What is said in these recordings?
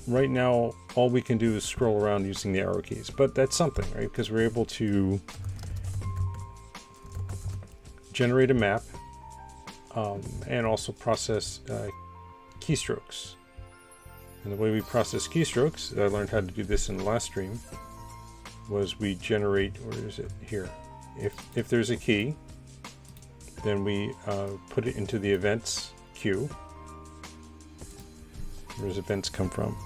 right now, all we can do is scroll around using the arrow keys, but that's something, right? Because we're able to generate a map and also process keystrokes. And the way we process keystrokes, I learned how to do this in the last stream, was we generate, where is it? Here. If there's a key, then we put it into the events queue. Where does events come from?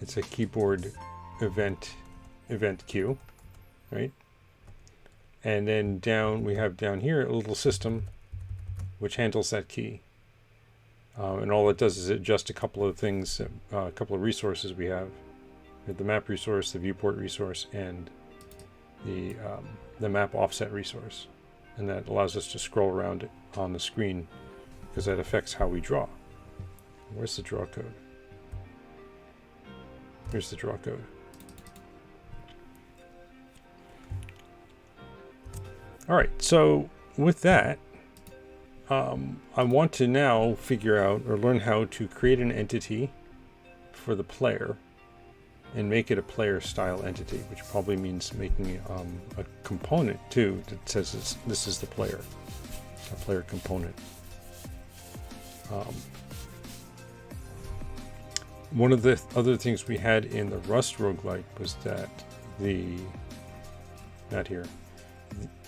It's a keyboard event queue, right? And then we have down here a little system which handles that key. And all it does is adjust a couple of things, a couple of resources we have. We have the map resource, the viewport resource, and the map offset resource. And that allows us to scroll around it on the screen because that affects how we draw. Where's the draw code? Here's the draw code. All right, so with that, I want to now figure out or learn how to create an entity for the player and make it a player style entity, which probably means making a component too that says this is the player, a player component. One of the other things we had in the Rust roguelike was that not here,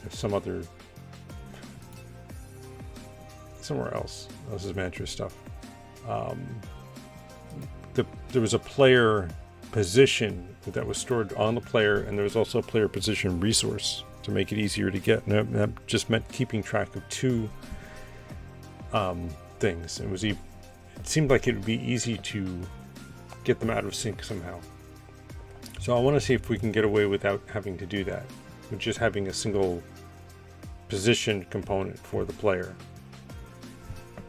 somewhere else. This is Mantra stuff. There was a player position that was stored on the player, and there was also a player position resource to make it easier to get. And that just meant keeping track of two things. It seemed like it would be easy to get them out of sync somehow. So I want to see if we can get away without having to do that, with just having a single position component for the player.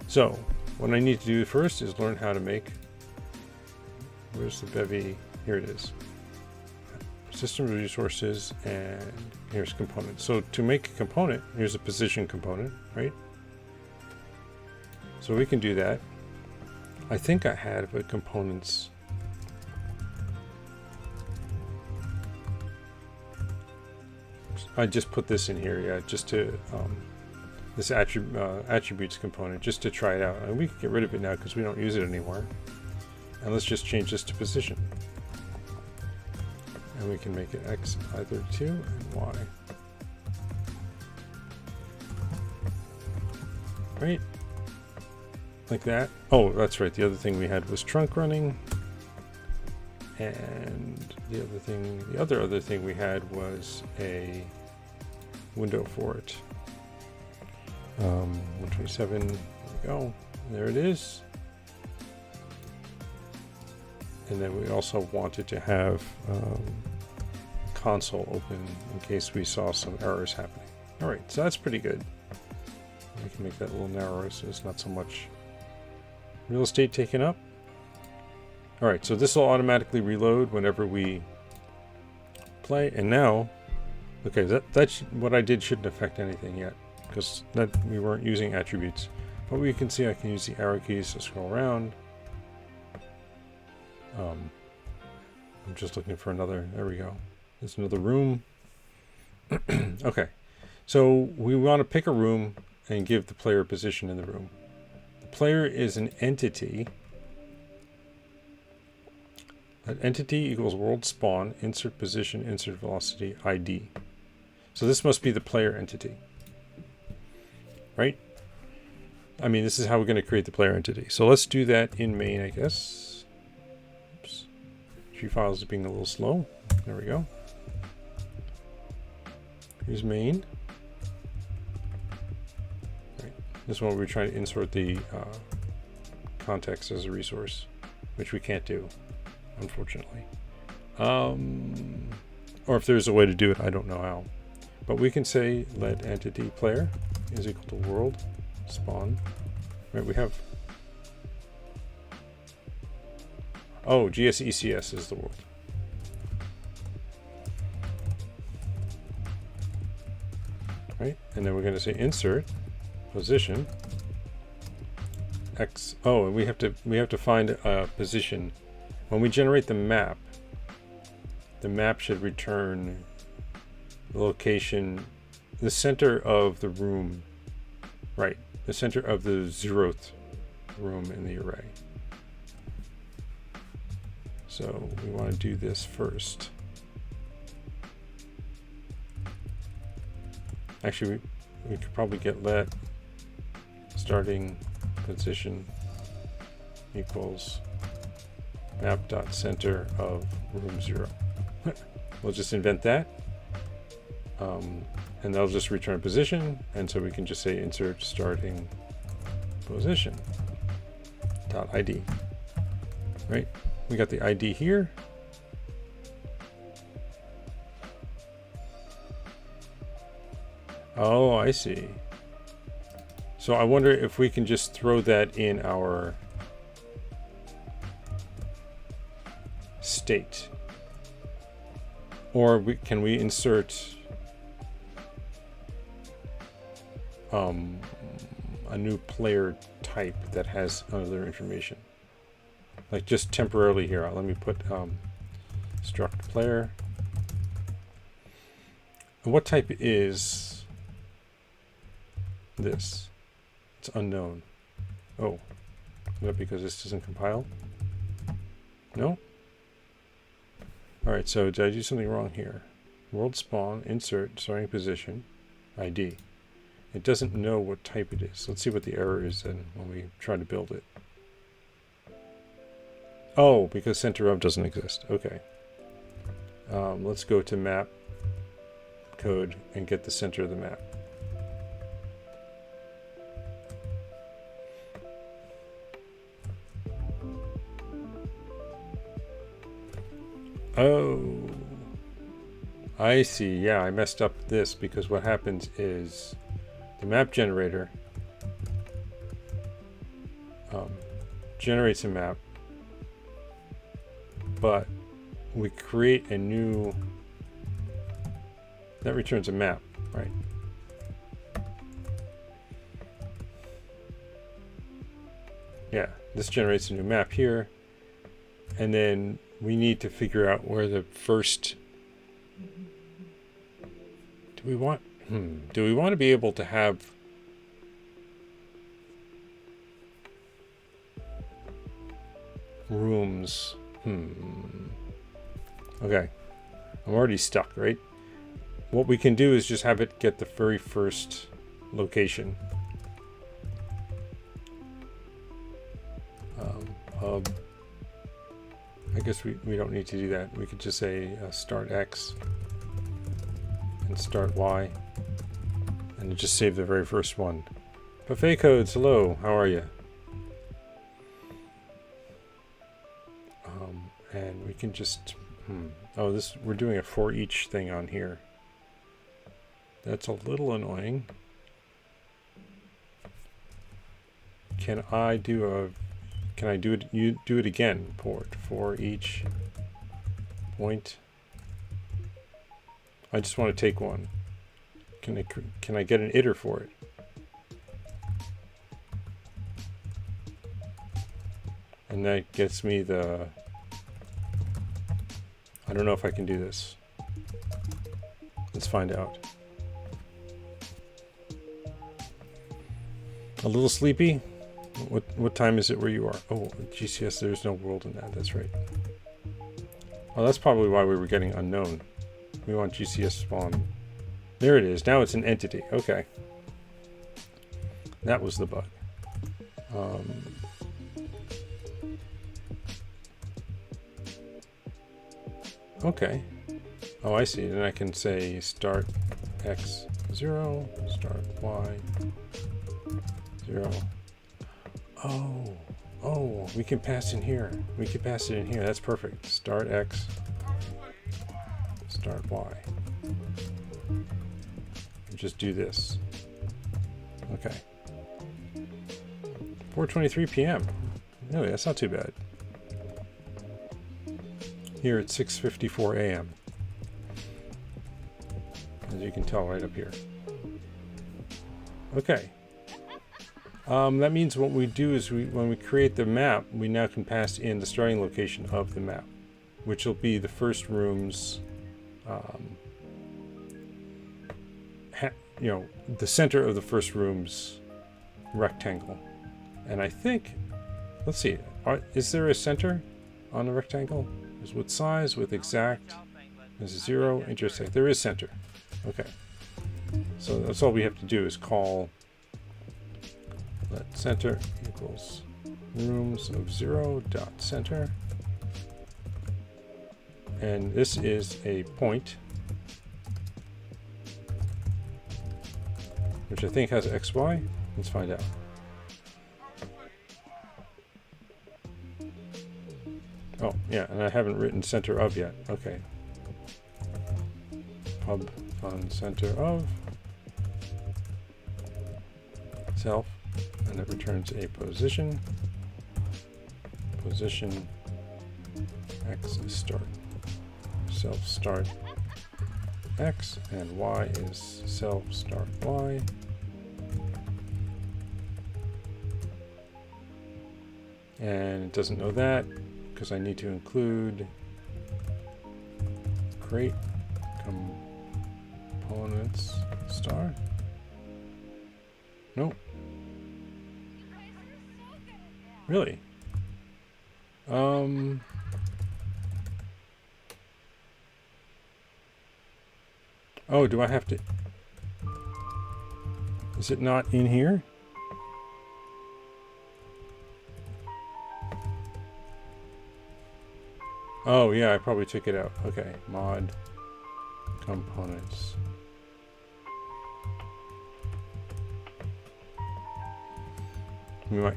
So what I need to do first is learn how to make, where's the bevy? Here it is. System resources, and here's components. So to make a component, here's a position component, right? So we can do that. I think I had the components. I just put this in here, yeah, just to this attributes component, just to try it out. And we can get rid of it now because we don't use it anymore. And let's just change this to position. And we can make it X either 2 and Y. Right? Like that. Oh, that's right. The other thing we had was trunk running. And the other thing we had was a window for it. 127, there we go. There it is. And then we also wanted to have console open in case we saw some errors happening. All right, so that's pretty good. We can make that a little narrower so it's not so much real estate taken up. All right, so this will automatically reload whenever we play. And now, okay, that's what I did shouldn't affect anything yet because we weren't using attributes. But we can see I can use the arrow keys to scroll around. I'm just looking for another, there we go. There's another room. Okay, so we want to pick a room and give the player a position in the room. The player is an entity. That entity equals world spawn, insert position, insert velocity, ID. So this must be the player entity, right? I mean, this is how we're going to create the player entity. So let's do that in main, I guess. Oops. Tree files is being a little slow. There we go. Here's main. Right. This one we're trying to insert the context as a resource, which we can't do, unfortunately. Or if there's a way to do it, I don't know how. But we can say let entity player is equal to world spawn. Right, we have. Oh, GSECS is the world. Right, and then we're going to say insert position, X. Oh, and we have to find a position. When we generate the map should return the location, the center of the room, right? The center of the 0th room in the array. So we want to do this first. Actually, we could probably get let starting position equals map.center of room 0. We'll just invent that. And that'll just return position. And so we can just say insert starting position dot ID. Right? We got the ID here. Oh, I see. So I wonder if we can just throw that in our state. Or can we insert a new player type that has other information? Like just temporarily here. Let me put struct player. And what type is this? It's unknown. Oh, is that because this doesn't compile? No? Alright, so did I do something wrong here? World spawn, insert, starting position, ID. It doesn't know what type it is. Let's see what the error is then when we try to build it. Oh, because center of doesn't exist. Okay. Let's go to map code and get the center of the map. Oh, I see. Yeah, I messed up this because what happens is the map generator generates a map, but we create a new that returns a map, right? Yeah, this generates a new map here, and then we need to figure out where the first. Do we want to be able to have rooms? Okay, I'm already stuck, right? What we can do is just have it get the very first location. Hub. I guess we don't need to do that. We could just say start X and start Y, and just save the very first one. Buffet codes, hello, how are you? And we can just oh, this we're doing a for each thing on here. That's a little annoying. Can I do it? You do it again. Port for each point. I just want to take one. Can I get an iter for it? And that gets me the. I don't know if I can do this. Let's find out. A little sleepy. What time is it where you are? Oh, GCS, there's no world in that. That's right. Oh, that's probably why we were getting unknown. We want GCS spawn. There it is. Now it's an entity. Okay. That was the bug. Okay. Oh, I see. Then I can say start X 0, start Y 0. Oh, we can pass in here. We can pass it in here. That's perfect. Start X, start Y. Just do this. Okay. 4:23 p.m. Really, that's not too bad. Here it's 6:54 a.m. As you can tell right up here. Okay. That means what we do is when we create the map, we now can pass in the starting location of the map, which will be the first room's, the center of the first room's rectangle. And I think, let's see, is there a center on the rectangle? Is with size, with exact, there's a 0, intersect. There is center. Okay. So that's all we have to do is call let center equals rooms of 0 dot center. And this is a point, which I think has XY. Let's find out. Oh, yeah, and I haven't written center of yet. Okay. Pub fun center of self, and it returns a position. Position X is start. Self start X, and Y is self start Y. And it doesn't know that because I need to include create components star. Nope. Really? Oh, do I have to? Is it not in here? Oh, yeah, I probably took it out. Okay, mod components.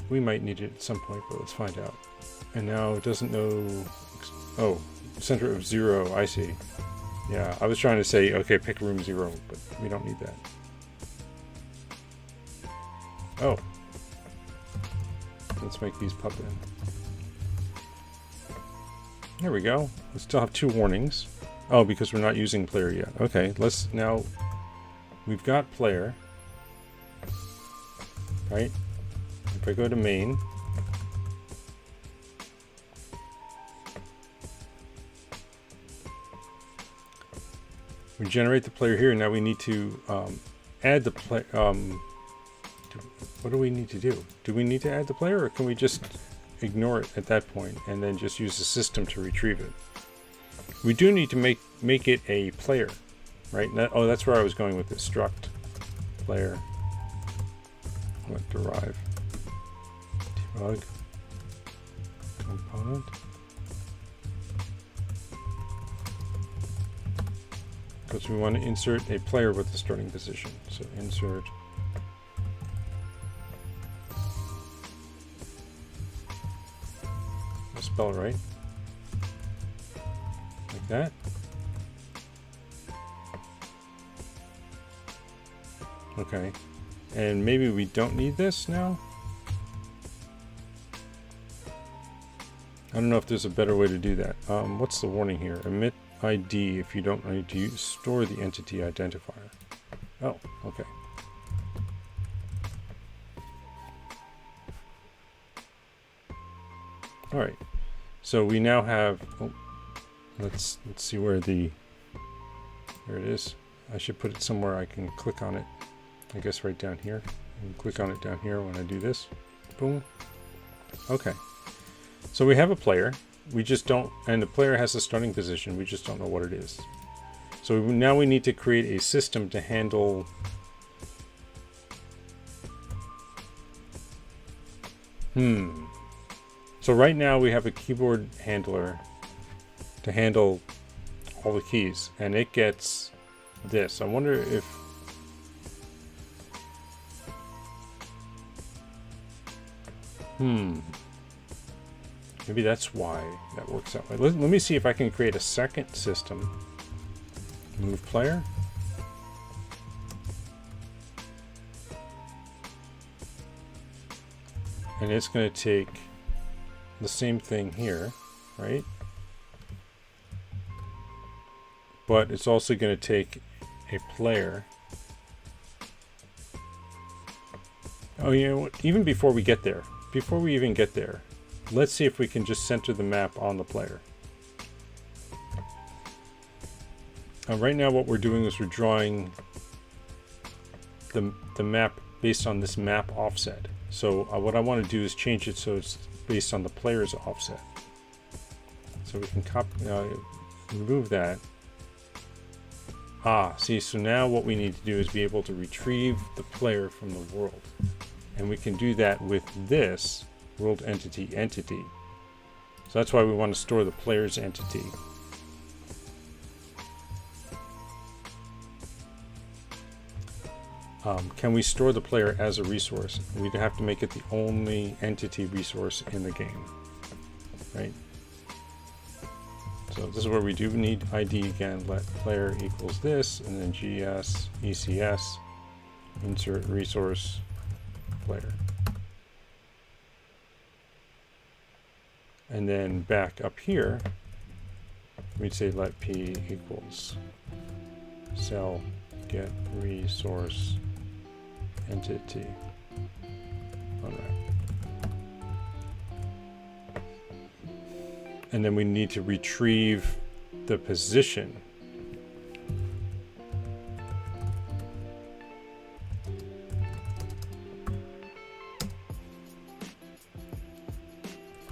We might need it at some point, but let's find out. And now it doesn't know. Oh, center of 0. I see. Yeah, I was trying to say, okay, pick room 0, but we don't need that. Oh. Let's make these pop in. There we go. We still have 2 warnings. Oh, because we're not using player yet. Okay, let's now. We've got player. Right? If I go to main. We generate the player here. Now we need to add the player. What do we need to do? Do we need to add the player, or can we just ignore it at that point and then just use the system to retrieve it? We do need to make it a player, right? Oh, that's where I was going with this struct player. What derive debug component. Because we want to insert a player with the starting position. So insert I'll spell it right. Like that. Okay. And maybe we don't need this now? I don't know if there's a better way to do that. What's the warning here? Emit ID if you don't need to store the entity identifier. Oh, okay. All right. So we now have. Oh, let's see where the. There it is. I should put it somewhere I can click on it. I guess right down here. And click on it down here when I do this. Boom. Okay. So we have a player. We just don't, and the player has a starting position. We just don't know what it is. So now we need to create a system to handle. So right now we have a keyboard handler to handle all the keys, and it gets this. I wonder if maybe that's why that works out. Let me see if I can create a second system. Move player. And it's going to take the same thing here, right? But it's also going to take a player Oh, you know what? Even before we even get there, let's see if we can just center the map on the player. Right now what we're doing is we're drawing the map based on this map offset. So what I want to do is change it so it's based on the player's offset. So we can remove that. See, so now what we need to do is be able to retrieve the player from the world. And we can do that with this world entity. So that's why we want to store the player's entity. Can we store the player as a resource? We'd have to make it the only entity resource in the game, right? So this is where we do need ID again. Let player equals this, and then GS ECS insert resource player, and then back up here we'd say let P equals cell get resource entity. All right. And then we need to retrieve the position.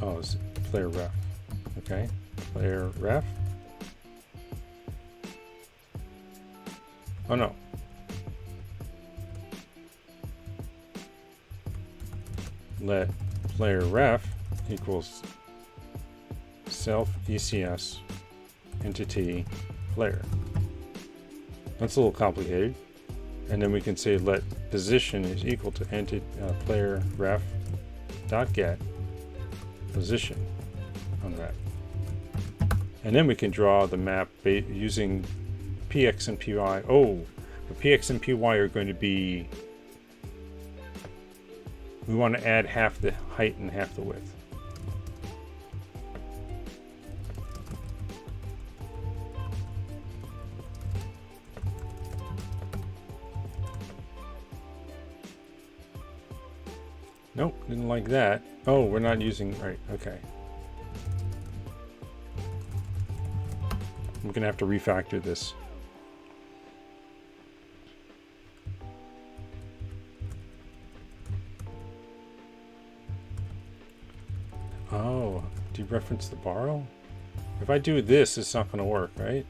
Oh, it's player ref. Okay, player ref. Oh no. Let player ref equals self ECS entity player. That's a little complicated. And then we can say let position is equal to player ref dot get position on that. And then we can draw the map using PX and PY. Oh, the PX and PY are going to be, we want to add half the height and half the width. Nope, didn't like that. Oh, we're not using, right, okay. We're gonna have to refactor this. Oh, dereference the borrow? If I do this, it's not gonna work, right?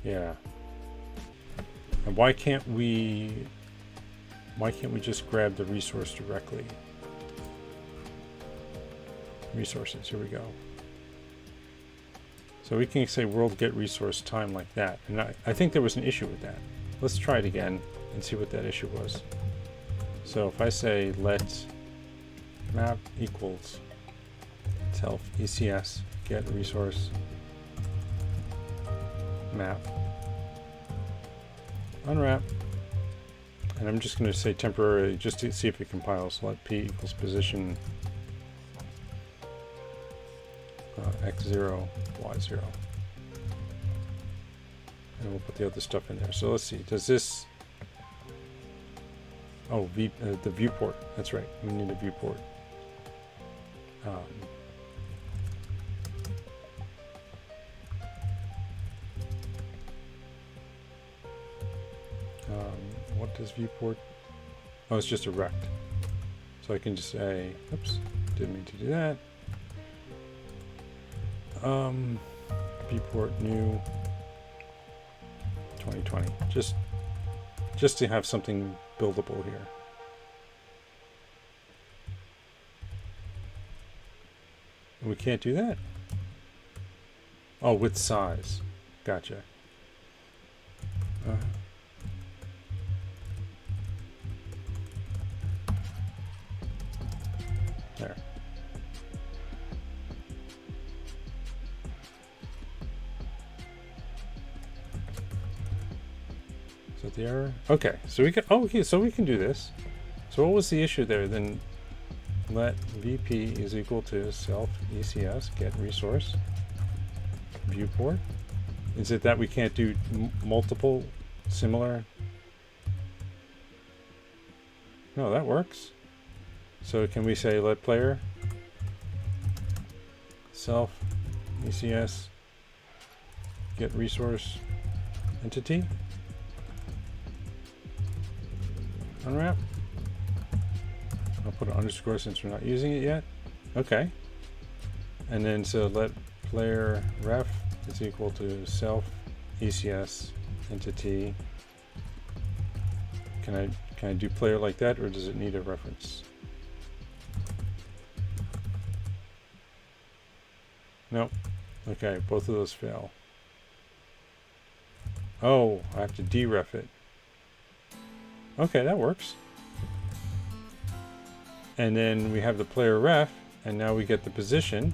Yeah. And why can't we just grab the resource directly? Resources, here we go. So we can say world get resource time like that. And I think there was an issue with that. Let's try it again and see what that issue was. So if I say let map equals self ECS get resource map unwrap, and I'm just going to say temporarily just to see if it compiles. Let P equals position x0 y0, and we'll put the other stuff in there. So let's see, does this, oh, the viewport, that's right, we need a viewport. What does viewport? Oh, it's just a rect. So I can just say, oops, didn't mean to do that. Viewport new 2020. Just to have something buildable here. We can't do that? Oh, with size. Gotcha. There. Is that the error? Okay, so we can, oh, okay, so we can do this. So what was the issue there? Then let VP is equal to self ECS get resource viewport. Is it that we can't do multiple similar? No, that works. So can we say let player self ECS get resource entity unwrap? I'll put an underscore since we're not using it yet. Okay. And then so let player ref is equal to self ECS entity. Can I do player like that, or does it need a reference? Nope. Okay, both of those fail. Oh, I have to deref it. Okay, that works. And then we have the player ref, and now we get the position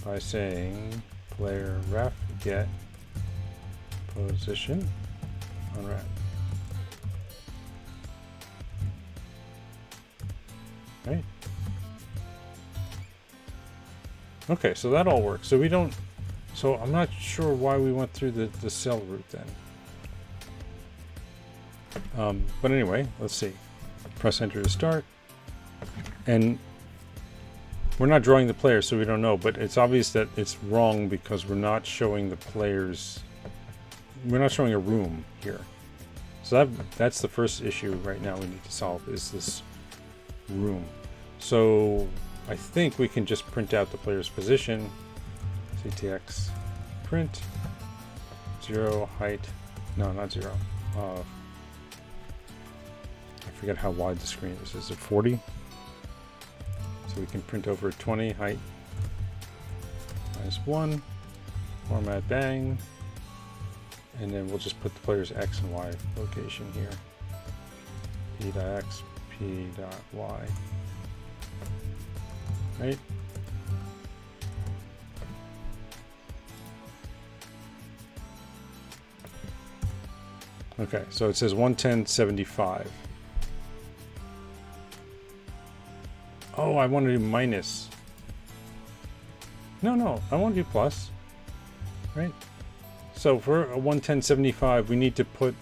by saying player ref get position unwrap. Right? Okay, so that all works. So we don't, so I'm not sure why we went through the cell route then. But anyway, let's see. Press enter to start. And we're not drawing the player, so we don't know, but it's obvious that it's wrong because we're not showing the players, we're not showing a room here. So that's the first issue right now we need to solve, is this room. So I think we can just print out the player's position. CTX print 0 height, no, not 0. I forget how wide the screen is. Is it 40? So we can print over 20 height -1, format bang, and then we'll just put the player's X and Y location here. P.X, P.Y. Right? Okay, so it says 110.75. Oh, I want to do minus. No, I want to do plus. Right? So for a 110.75, we need to put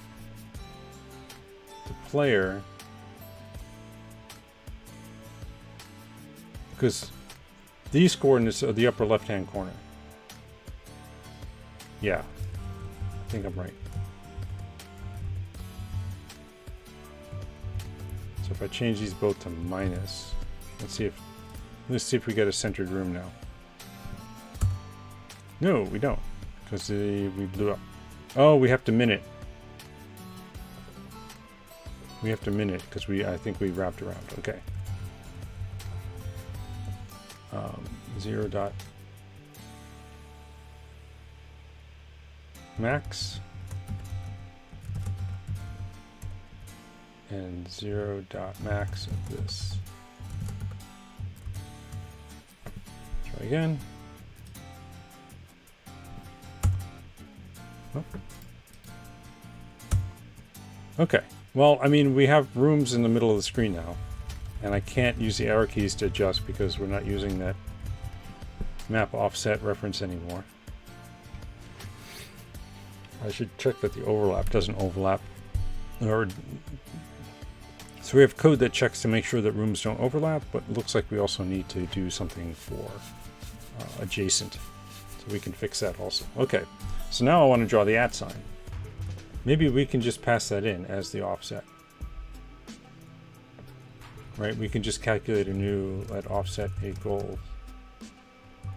the player, because these coordinates are the upper left-hand corner. Yeah, I think I'm right. So if I change these both to minus, let's see if we get a centered room now. No, we don't, because we blew up. Oh, we have to min it. We have to min it because I think we wrapped around. Okay. 0 dot max and 0 dot max of this. Try again. Oh. Okay. Well, I mean, we have rooms in the middle of the screen now, and I can't use the arrow keys to adjust because we're not using that map offset reference anymore. I should check that the overlap doesn't overlap. So we have code that checks to make sure that rooms don't overlap, but it looks like we also need to do something for adjacent. So we can fix that also. Okay, so now I want to draw the @ sign. Maybe we can just pass that in as the offset. Right, we can just calculate a new let offset equal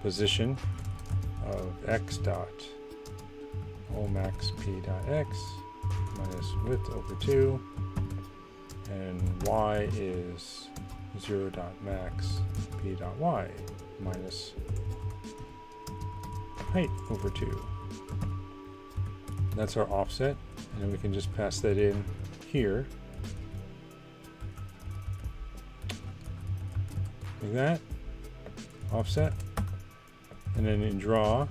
position of x dot o max p dot x minus width over 2, and y is 0 dot max p dot y minus height over 2. That's our offset, and then we can just pass that in here like that, offset, and then in draw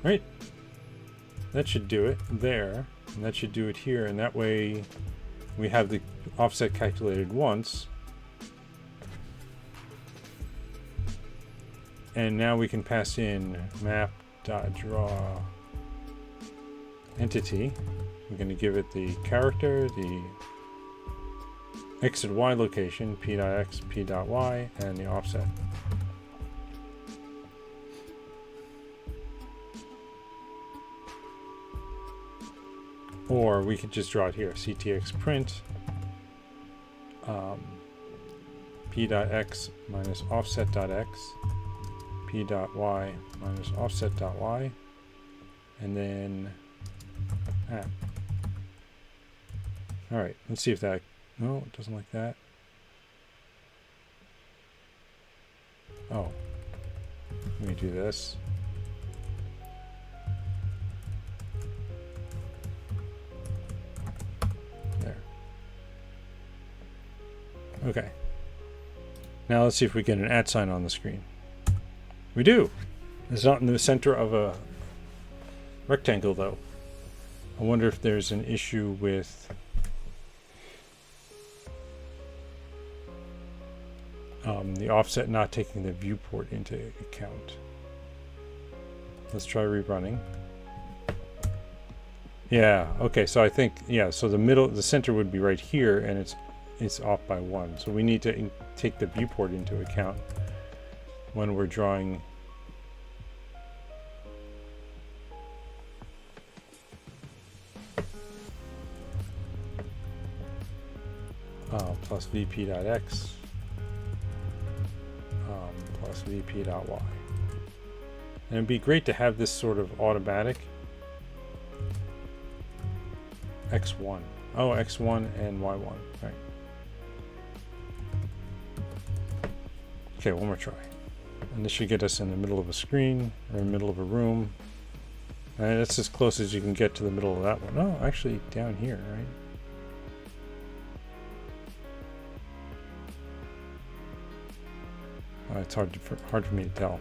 right, that should do it there. And that should do it here, and that way we have the offset calculated once. And now we can pass in map.draw entity. We're going to give it the character, the x and y location, p.x, p.y, and the offset. Or we could just draw it here, ctx print p.x minus offset.x, p.y minus offset.y, and then map. All right, let's see if that, no, it doesn't like that. Oh, let me do this. There. Okay. Now let's see if we get an @ sign on the screen. We do. It's not in the center of a rectangle though. I wonder if there's an issue with the offset not taking the viewport into account. Let's try rerunning. Yeah, okay, so I think, yeah, so the center would be right here, and it's off by 1. So we need to take the viewport into account when we're drawing plus vp.x plus vp.y. And it'd be great to have this sort of automatic x1. Oh, x1 and y1, right. Okay, one more try. And this should get us in the middle of a screen or in the middle of a room. And that's as close as you can get to the middle of that one. Oh, actually down here, right? It's hard for me to tell.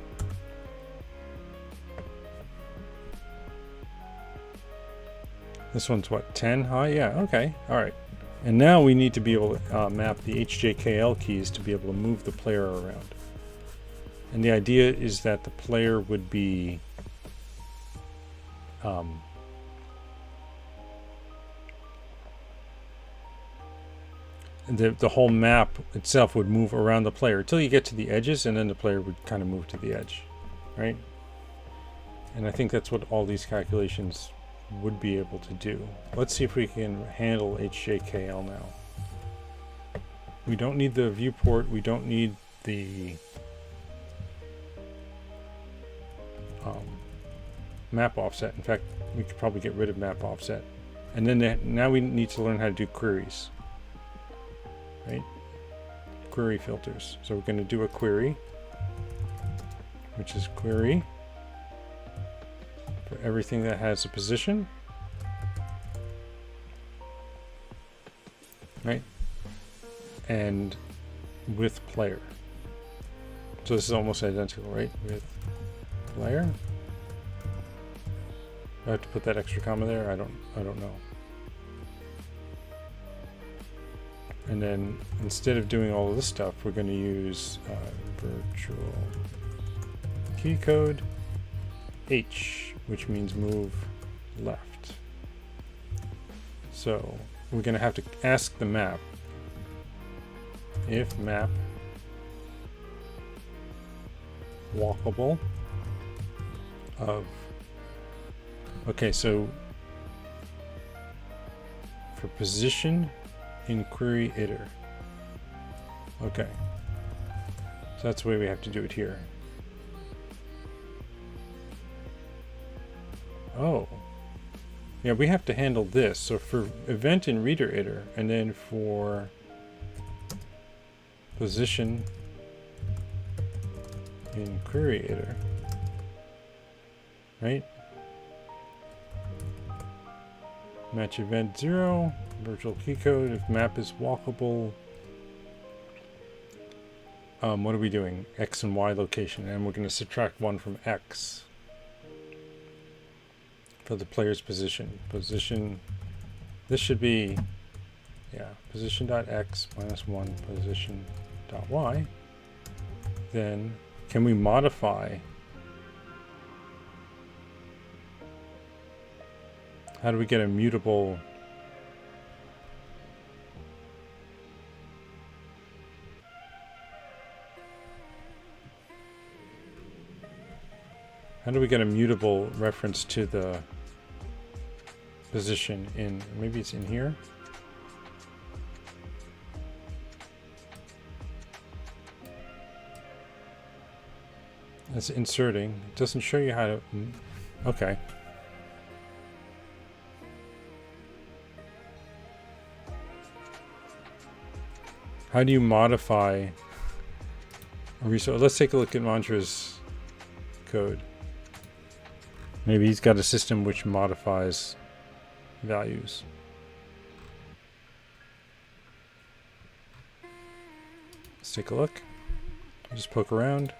This one's what, 10? Oh yeah, okay, all right. And now we need to be able to map the HJKL keys to be able to move the player around. And the idea is that the player would be the whole map itself would move around the player until you get to the edges, and then the player would kind of move to the edge, right? And I think that's what all these calculations would be able to do. Let's see if we can handle HJKL now. We don't need the viewport, we don't need the map offset. In fact, we could probably get rid of map offset. And then now we need to learn how to do queries. Right? Query filters. So we're going to do a query, which is query for everything that has a position. Right? And with player. So this is almost identical, right? With player. I have to put that extra comma there. I don't know. And then instead of doing all of this stuff, we're going to use virtual key code H, which means move left. So we're going to have to ask the map if map walkable of, okay, so for position in query iter. Okay. So that's the way we have to do it here. Oh. Yeah, we have to handle this. So for event in reader iter, and then for position in query iter, right? Match event 0, virtual key code, if map is walkable. What are we doing? X and Y location, and we're going to subtract 1 from X for the player's position. Position this should be, yeah, position.x minus 1 position.y. Then can we modify? How do we get a mutable? How do we get a mutable reference to the position in, maybe it's in here? It's inserting. It doesn't show you how to, okay. How do you modify a resource? Let's take a look at Mantra's code. Maybe he's got a system which modifies values. Let's take a look. Just poke around.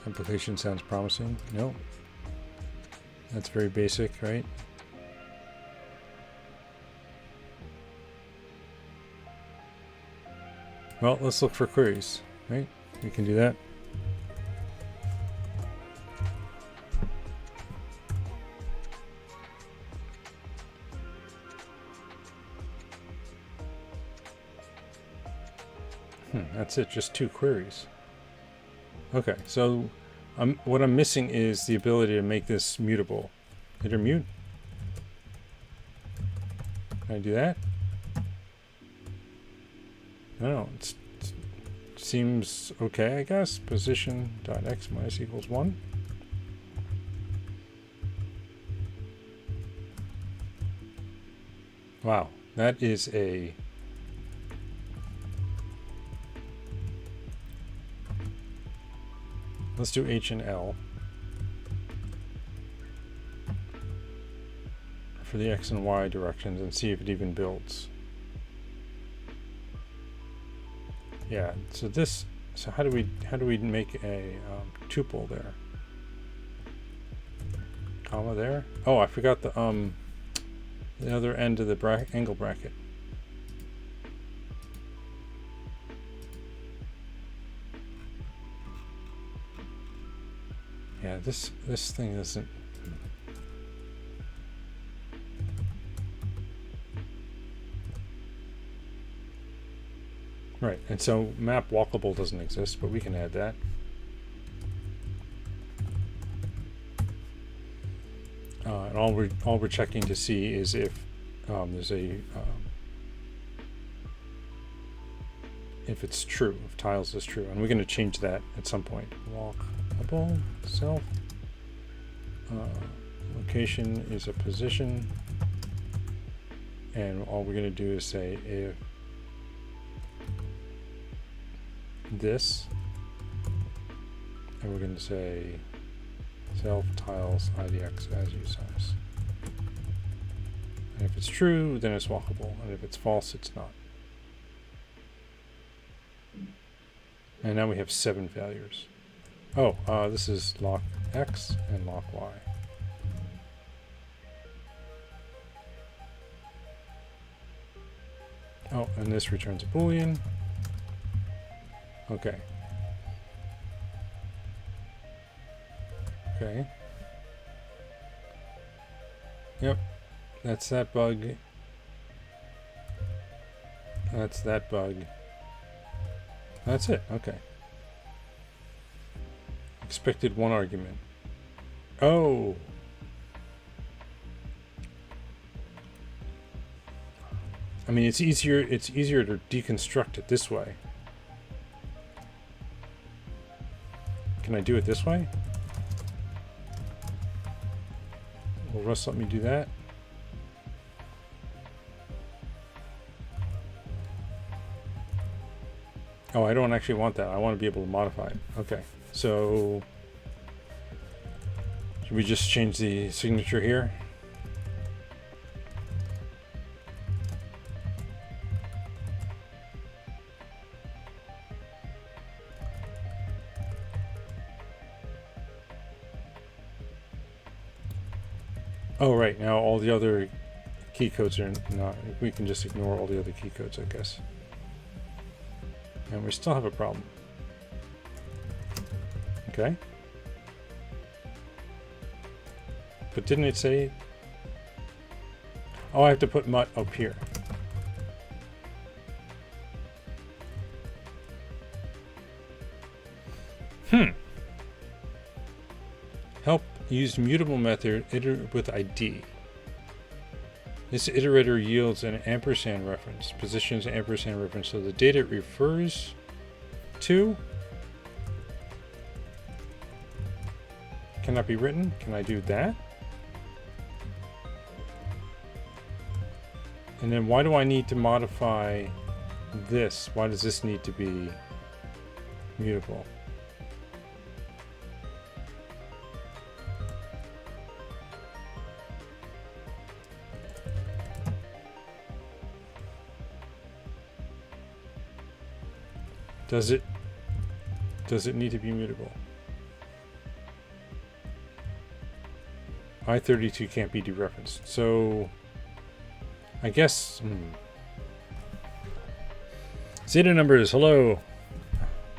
Application sounds promising. No. That's very basic, right? Well, let's look for queries, right? We can do that. That's it, just 2 queries. Okay, so what I'm missing is the ability to make this mutable. Hit or mute. Can I do that? No, it seems okay, I guess. Position.x minus equals 1. Wow, that is a... Let's do H and L for the X and Y directions and see if it even builds. Yeah, so this, so how do we make a tuple there? Comma there? Oh, I forgot the other end of the angle bracket. Yeah, this thing isn't. Right, and so map walkable doesn't exist, but we can add that. And all we're checking to see is if there's a if it's true, if tiles is true, and we're going to change that at some point. Walkable self location is a position, and all we're going to do is say if this, and we're going to say self tiles idx as use size. And if it's true, then it's walkable, and if it's false, it's not. And now we have 7 failures. Oh, this is lock X and lock Y. Oh, and this returns a Boolean. Okay. Okay. Yep. That's that bug. That's that bug. That's it. Okay. Expected 1 argument. Oh. I mean, it's easier to deconstruct it this way. Can I do it this way? Will Rust let me do that? Oh, I don't actually want that. I want to be able to modify it. Okay, so should we just change the signature here? Oh, right. Now all the other key codes are not. We can just ignore all the other key codes, I guess. And we still have a problem. Okay. But didn't it say... Oh, I have to put mut up here. Help use mutable method iterate with ID. This iterator yields an ampersand reference, positions an ampersand reference, so the data it refers to cannot be written. Can I do that? And then why do I need to modify this? Why does this need to be mutable? Does it need to be mutable? I-32 can't be dereferenced. So I guess Zeta numbers, hello.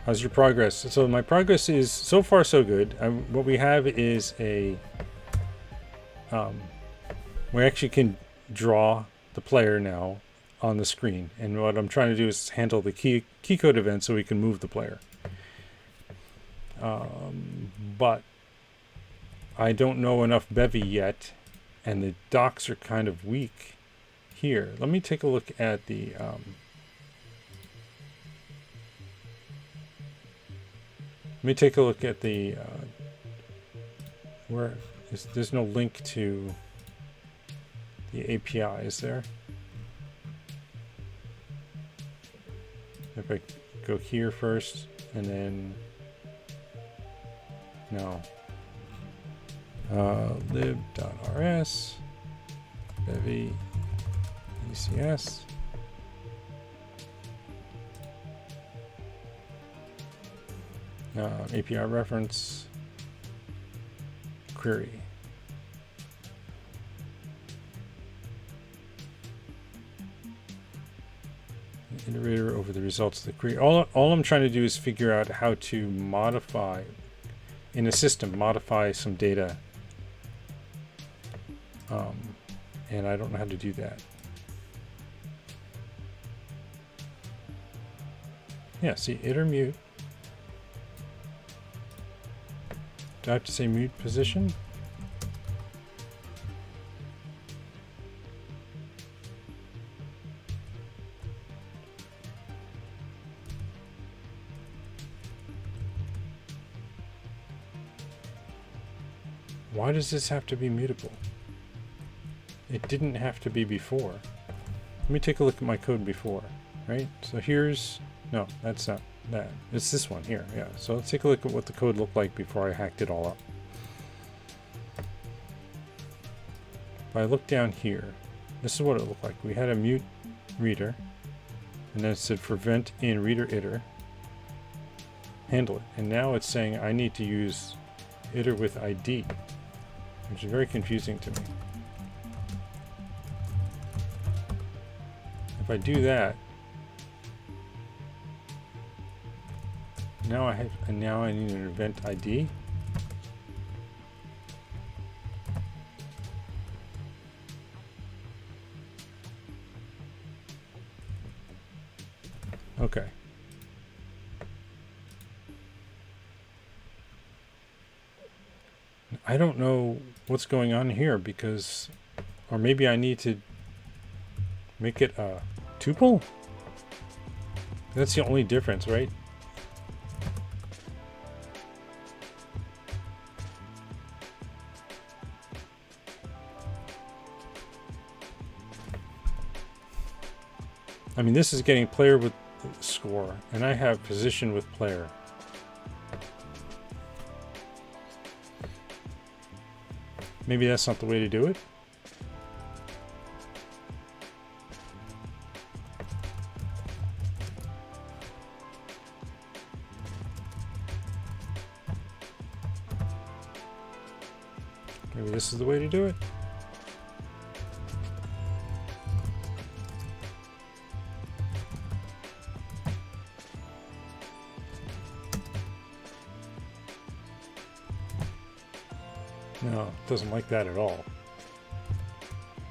How's your progress? So my progress is so far so good. What we have is a we actually can draw the player now on the screen, and what I'm trying to do is handle the key code event so we can move the player. But I don't know enough Bevy yet, and the docs are kind of weak here. Let me take a look at the let me take a look at the where there's no link to the API, is there? If I go here first and then no lib.rs bevy ECS API reference query. Iterator over the results of the query. All I'm trying to do is figure out how to modify in a system, modify some data. And I don't know how to do that. Yeah, see, iter mute. Do I have to say mute position? Why does this have to be mutable? It didn't have to be before. Let me take a look at my code before, right? So here's, no, that's not that. It's this one here, yeah. So let's take a look at what the code looked like before I hacked it all up. If I look down here, this is what it looked like. We had a mute reader, and then it said prevent in reader iter, handle it. And now it's saying I need to use iter with ID, which is very confusing to me. If I do that, now I need an event ID. Okay. I don't know what's going on here because, or maybe I need to make it a tuple? That's the only difference, right? I mean, this is getting player with score, and I have position with player. Maybe that's not the way to do it. Maybe this is the way to do it. No, it doesn't like that at all.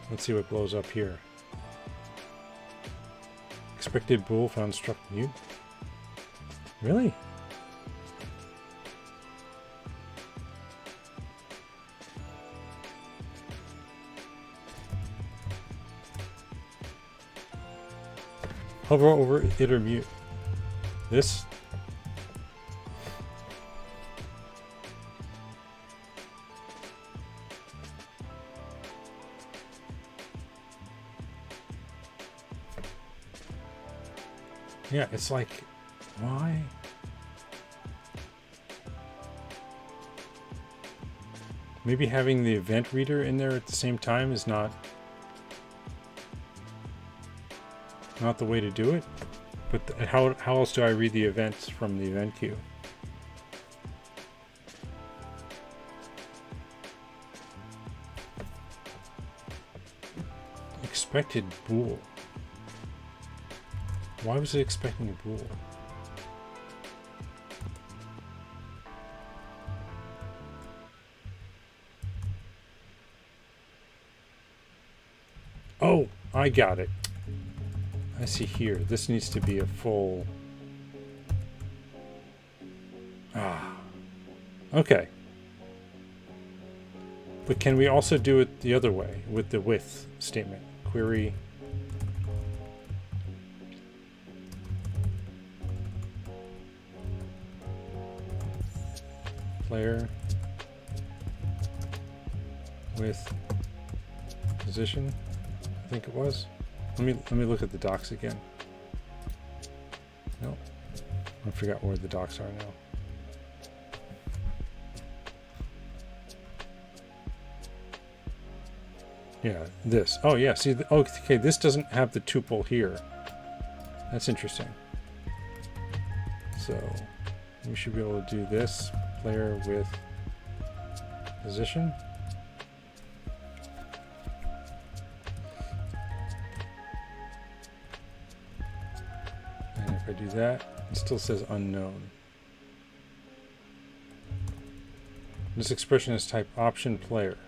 Let's see what blows up here. Expected bool found struck mute. Really? Hover over it or mute. This? Yeah, it's like, why? Maybe having the event reader in there at the same time is not the way to do it. But how else do I read the events from the event queue? Expected bool. Why was it expecting a bool? Oh, I got it. I see here. This needs to be a full... Okay. But can we also do it the other way with the with statement? Query... player with position, I think it was. Let me look at the docs again. No, I forgot where the docs are now. Yeah, this. Oh yeah, see, okay, this doesn't have the tuple here. That's interesting. So we should be able to do this. Player with position. And if I do that, it still says unknown. This expression is type option player.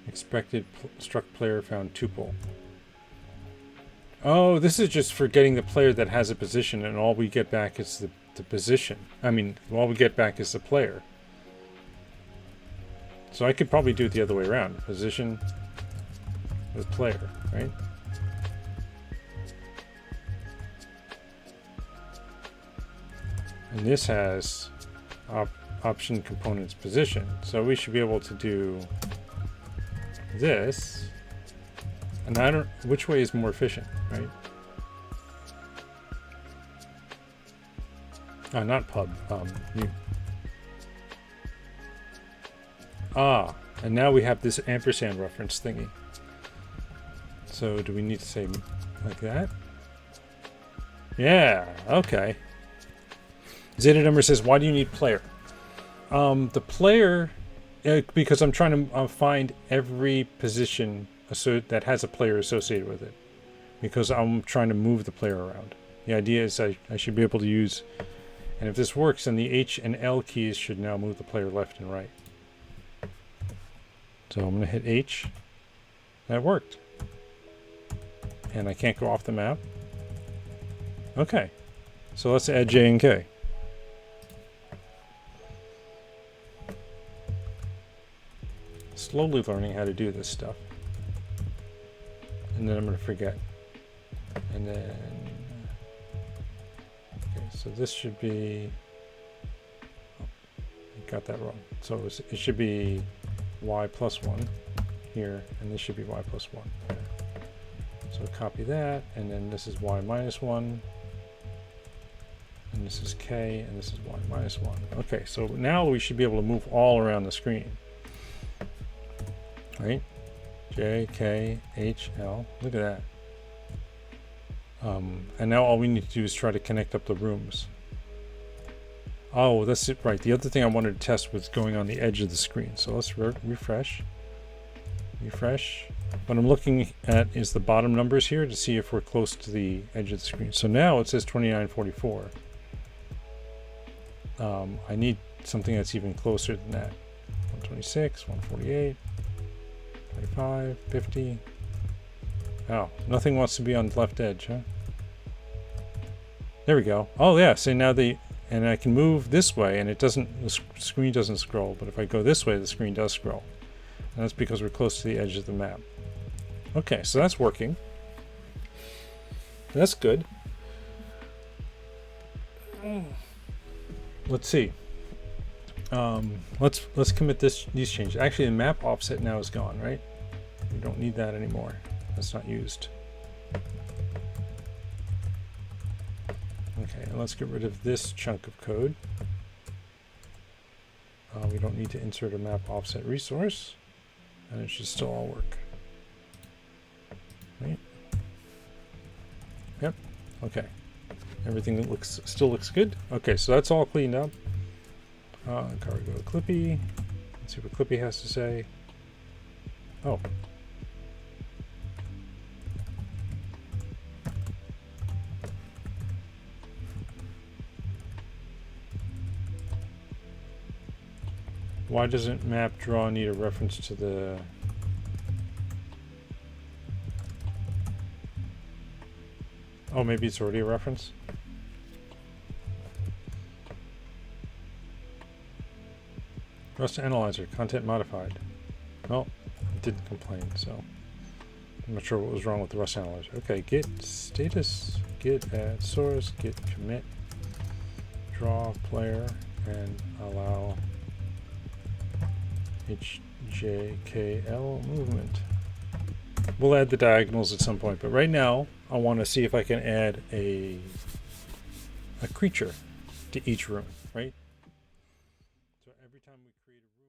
Expected struck player found tuple. Oh, this is just for getting the player that has a position, and all we get back is the position. I mean, all we get back is the player. So I could probably do it the other way around. Position with player, right? And this has option components position. So we should be able to do this. And I don't, which way is more efficient, right? Not pub, mute. And now we have this ampersand reference thingy. So do we need to say like that? Yeah, okay. Zeta number says, why do you need player? The player, because I'm trying to find every position that has a player associated with it. Because I'm trying to move the player around. The idea is I should be able to use... And if this works, then the H and L keys should now move the player left and right. So I'm going to hit H. That worked. And I can't go off the map. Okay. So let's add J and K. Slowly learning how to do this stuff. And then I'm going to forget. And then... So this should be, oh, I got that wrong. So it should be y plus 1 here, and this should be y plus 1 there. So copy that, and then this is y minus 1, and this is k, and this is y minus 1. Okay, so now we should be able to move all around the screen. Right? J, K, H, L. Look at that. And now all we need to do is try to connect up the rooms. Oh, that's it, right. The other thing I wanted to test was going on the edge of the screen. So let's refresh. Refresh. What I'm looking at is the bottom numbers here to see if we're close to the edge of the screen. So now it says 2944. I need something that's even closer than that. 126, 148, 25, 50. Oh, nothing wants to be on the left edge, huh? There we go. Oh yeah, so now and I can move this way and the screen doesn't scroll, but if I go this way, the screen does scroll. And that's because we're close to the edge of the map. Okay, so that's working. That's good. Let's see. Let's commit these changes. Actually, the map offset now is gone, right? We don't need that anymore. That's not used. Okay, and let's get rid of this chunk of code. We don't need to insert a map offset resource, and it should still all work. Right? Yep. Okay. Everything still looks good. Okay, so that's all cleaned up. Cargo Clippy. Let's see what Clippy has to say. Oh. Why doesn't map draw need a reference to the... Oh, maybe it's already a reference? Rust Analyzer, content modified. Well, it didn't complain, so I'm not sure what was wrong with the Rust Analyzer. Okay, git status, git add source, git commit, draw player, and allow HJKL movement. We'll add the diagonals at some point, but right now I want to see if I can add a creature to each room, right? So every time we create a room,